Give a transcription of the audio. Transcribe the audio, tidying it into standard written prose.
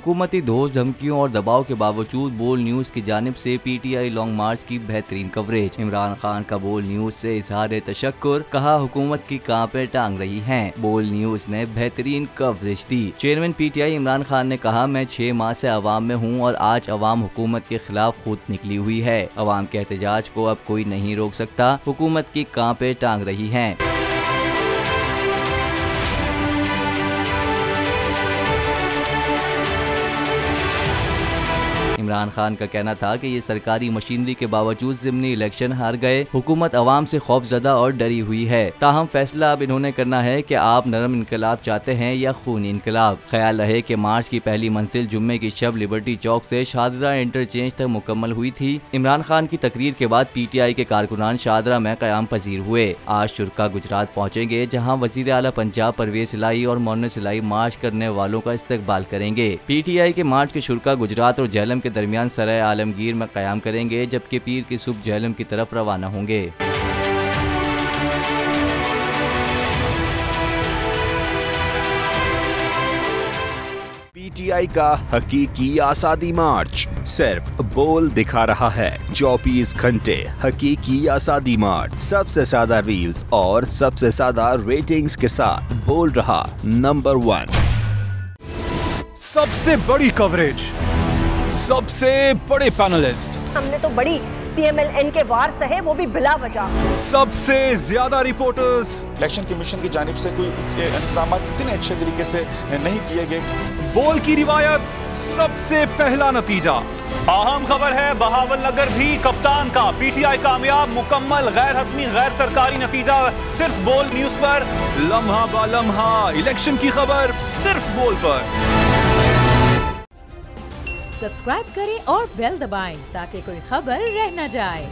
हुकूमती धोस, धमकियों और दबाव के बावजूद बोल न्यूज की जानिब से PTI लॉन्ग मार्च की बेहतरीन कवरेज। इमरान खान का बोल न्यूज से इजहार तशक्कुर, कहा हुकूमत की कांपे टांग रही हैं। बोल न्यूज ने बेहतरीन कवरेज दी। चेयरमैन PTI इमरान खान ने कहा, मैं 6 माह से अवाम में हूँ और आज अवाम हुकूमत के खिलाफ खुद निकली हुई है। अवाम के एहतजाज को अब कोई नहीं रोक सकता। हुकूमत की कांपे टांग रही हैं। इमरान खान का कहना था कि ये सरकारी मशीनरी के बावजूद ज़िमनी इलेक्शन हार गए। हुकूमत अवाम से खौफजदा और डरी हुई है। ताहम फैसला अब इन्होंने करना है कि आप नरम इनकलाब चाहते हैं या खूनी इनकलाब। ख्याल रहे कि मार्च की पहली मंजिल जुम्मे की शब लिबर्टी चौक से शाहदरा इंटरचेंज तक मुकम्मल हुई थी। इमरान खान की तकरीर के बाद PTI के कारकुनान शाहदरा में क़याम पजीर हुए। आज शुरका गुजरात पहुँचेंगे, जहाँ वज़ीर आला पंजाब परवेज इलाही और मोहम्मद इलाही मार्च करने वालों का इस्तकबाल करेंगे। PTI के मार्च के शुरका गुजरात और झेलम के दरमियान सराय आलमगीर में क़याम करेंगे, जबकि पीर की सुबह झेलम की तरफ रवाना होंगे। PTI का हकीकी आज़ादी मार्च सिर्फ बोल दिखा रहा है। 24 घंटे हकीकी आज़ादी मार्च, सबसे ज्यादा रील्स और सबसे ज्यादा रेटिंग्स के साथ बोल रहा नंबर 1। सबसे बड़ी कवरेज, सबसे बड़े पैनलिस्ट, हमने तो बड़ी PMLN के वार सहे, वो भी बिला वजह। सबसे ज्यादा रिपोर्टर्स। इलेक्शन कमीशन की जानिब से कोई इंतजाम इतने अच्छे तरीके से नहीं किए गए। बोल की रिवायत, सबसे पहला नतीजा। अहम खबर है बहावल नगर भी कप्तान का। PTI कामयाब, मुकम्मल गैर हतमी गैर सरकारी नतीजा सिर्फ बोल न्यूज पर। लम्हा बा लम्हा इलेक्शन की खबर सिर्फ बोल पर। सब्सक्राइब करें और बेल दबाएं ताकि कोई खबर रह न जाए।